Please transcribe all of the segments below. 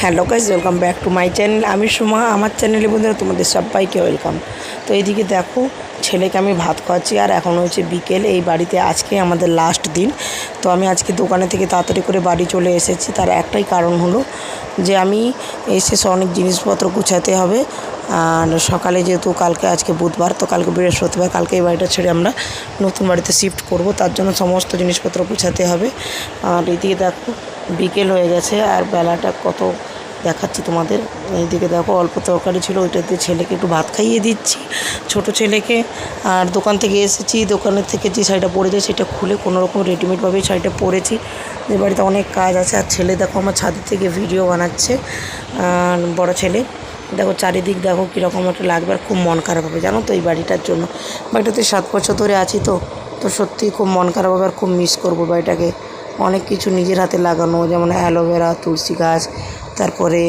Hello guys, welcome back to my channel. আমি সুমা, আমার চ্যানেলে বন্ধুরা তোমাদের সবাইকে ওয়েলকাম। তো এইদিকে দেখো, ছেলেকে আমি ভাত খাওয়াচ্ছি আর এখন হচ্ছে বিকেল। এই বাড়িতে আজকে আমাদের লাস্ট দিন। তো আমি আজকে দোকানে থেকে তাড়াতাড়ি করে বাড়ি চলে এসেছি। তার একটাই কারণ হলো যে আমি এসে অনেক জিনিসপত্র গুছাতে হবে। আর সকালে যেহেতু আজকে বুধবার, তো কালকে বৃহস্পতিবার, কালকে এই বাড়িটা ছেড়ে আমরা নতুন বাড়িতে শিফট করব, তার জন্য সমস্ত জিনিসপত্র গুছাতে হবে। আর এদিকে দেখো বিকেল হয়ে গেছে আর বেলাটা কত দেখাচ্ছি তোমাদের। এইদিকে দেখো অল্প তরকারি ছিল, ওইটাতে ছেলেকে একটু ভাত খাইয়ে দিচ্ছি, ছোট ছেলেকে। আর দোকান থেকে এসেছি, দোকানের থেকে যে শাড়িটা পরেছে সেটা খুলে কোনোরকম রেডিমেডভাবেই শাড়িটা পরেছি। যে বাড়িতে অনেক কাজ আছে। আর ছেলে দেখো আমার ছাদের থেকে ভিডিও বানাচ্ছে, আর বড় ছেলে দেখো চারিদিক দেখো কীরকম একটা লাগবে। আর খুব মন খারাপ হবে জানো তো এই বাড়িটার জন্য। বাড়িটাতে 7 বছর ধরে আছি, তো সত্যিই খুব মন খারাপ হবে আর খুব মিস করবো বাড়িটাকে। অনেক কিছু নিজের হাতে লাগানো, যেমন অ্যালোভেরা, তুলসী গাছ, তারপরে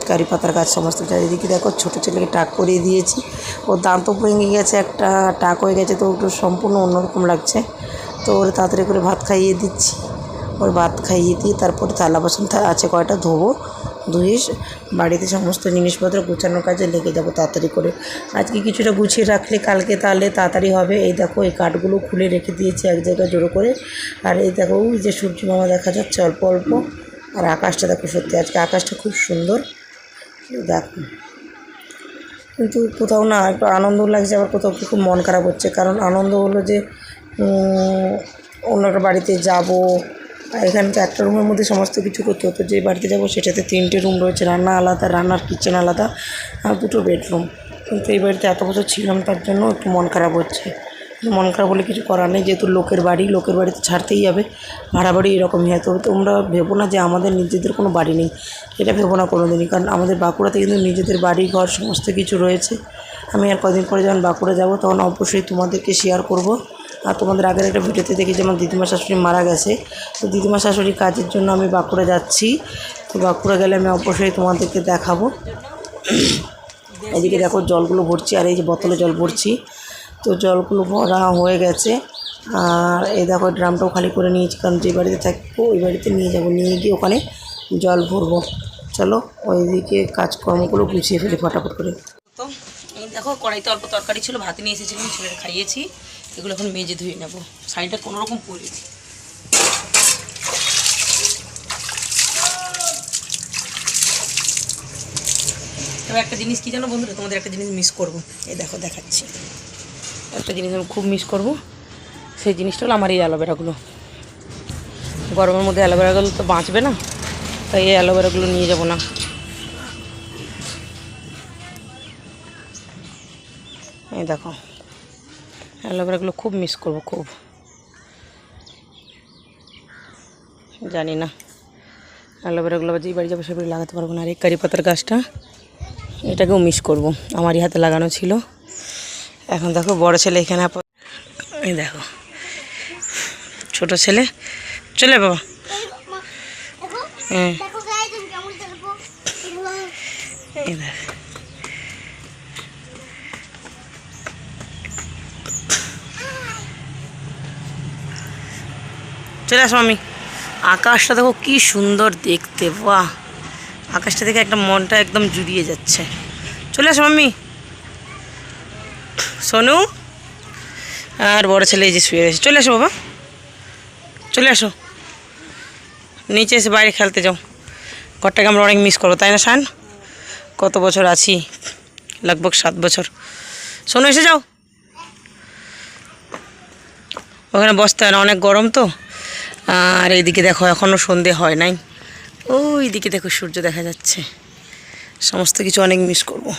কারি পাতার গাছ, সমস্ত চারিদিকে দেখো। ছোটো ছেলেকে টাক করিয়ে দিয়েছি, ওর দাঁত তো ভেঙে গেছে, একটা টাক হয়ে গেছে, তো একটু সম্পূর্ণ অন্যরকম লাগছে। তো ওর তাড়াতাড়ি করে ভাত খাইয়ে দিচ্ছি। ওর ভাত খাইয়ে দিয়ে তারপরে থালা বাসন আছে কয়টা ধোবো, ধুয়ে বাড়িতে সমস্ত জিনিসপত্র গুছানোর কাজে লেগে যাবো তাড়াতাড়ি করে। আজকে কিছুটা গুছিয়ে রাখলে কালকে তাহলে তাড়াতাড়ি হবে। এই দেখো এই কাঠগুলো খুলে রেখে দিয়েছি এক জায়গায় জড়ো করে। আর এই দেখো ওই যে সূর্য মামা দেখা যাচ্ছে অল্প অল্প। আর আকাশটা দেখো, সত্যি আজকে আকাশটা খুব সুন্দর দেখো। কিন্তু কোথাও না একটু আনন্দ লাগছে, আবার কোথাও খুব মন খারাপ হচ্ছে। কারণ আনন্দ হলো যে অন্য একটা বাড়িতে যাবো। এখানে তো একটা রুমের মধ্যে সমস্ত কিছু করতে হতো। যে বাড়িতে যাবো সেটাতে 3টে রুম রয়েছে, রান্না আলাদা, রান্নার কিচেন আলাদা, আর 2টো বেডরুম। কিন্তু এই বাড়িতে এত বছর ছিলাম, তার জন্য একটু মন খারাপ হচ্ছে। মন খারাপ বলে কিছু করার নেই, যেহেতু লোকের বাড়িতে ছাড়তেই হবে। ভাড়া বাড়ি এরকমই হয়। তবে তোমরা ভেবো না যে আমাদের নিজেদের কোনো বাড়ি নেই, এটা ভেবো না কোনো দিনই। কারণ আমাদের বাঁকুড়াতে কিন্তু নিজেদের বাড়ি ঘর সমস্ত কিছু রয়েছে। আমি আর কদিন পরে যখন বাঁকুড়া যাব তখন অবশ্যই তোমাদেরকে শেয়ার করব। আর তোমাদের আগের একটা ভিডিওতে দেখি যে আমার দিদিমা শাশুড়ি মারা গেছে, তো দিদিমা শাশুড়ির কাজের জন্য আমি বাঁকুড়া যাচ্ছি। তো বাঁকুড়া গেলে আমি অবশ্যই তোমাদেরকে দেখাবো। এদিকে দেখো জলগুলো ভরছি, আর এই যে বোতলে জল ভরছি। তো জলগুলো ভরা হয়ে গেছে। আর এই দেখো ড্রামটাও খালি করে নিয়েছি, কারণ যে বাড়িতে থাকবো ওই বাড়িতে নিয়ে যাব, নিয়ে গিয়ে ওখানে জল ভরবো। চলো ওইদিকে কাজকর্মগুলো গুছিয়ে ফেলি ফটাফট করে। তো এই দেখো কড়াইতে অল্প তরকারি ছিল, ভাত নিয়ে এসেছিলাম, ছেলেকে খাইয়েছি। এগুলো এখন মেজে ধুয়ে নেবো। শাড়িটা কোনোরকম পরেছি। তবে একটা জিনিস কী জানো বন্ধুরা, তোমাদের একটা জিনিস মিস করবো। এই দেখো দেখাচ্ছি, একটা জিনিস আমি খুব মিস করবো। সেই জিনিসটা হলো আমার এই অ্যালোভেরাগুলো। গরমের মধ্যে অ্যালোভেরাগুলো তো বাঁচবে না, তাই এই অ্যালোভেরাগুলো নিয়ে যাব না। এই দেখো অ্যালোভেরাগুলো খুব মিস করবো, খুব। জানি না অ্যালোভেরাগুলো যেই বাড়ি যাবো সে বাড়ি লাগাতে পারবো না। আর এই কারি পাতার গাছটা, এটাকেও মিস করবো, আমারই হাতে লাগানো ছিল। এখন দেখো বড় ছেলে এখানে, এই দেখো ছোট ছেলে চলে বাবা। হ্যাঁ এই দেখ, চলে আসো আমি। আকাশটা দেখো কি সুন্দর দেখতে, বাহ! আকাশটা দেখে একটা মনটা একদম জুড়িয়ে যাচ্ছে। চলে আসো মাম্মি। সোনু আর বড় ছেলে এই যে শুয়ে রয়েছে। চলে আসো বাবা, চলে আসো নিচে এসে বাইরে খেলতে যাও। ঘরটাকে আমরা অনেক মিস করবো, তাই না শান? কত বছর আছি, লগভগ 7 বছর। সোনু এসে যাও, ওখানে বসতে হয় না, অনেক গরম তো। আর এইদিকে দেখো এখনও সন্ধে হয় নাই, ওই দিকে দেখো সূর্য দেখা যাচ্ছে। সমস্ত কিছু অনেক মিস করবো।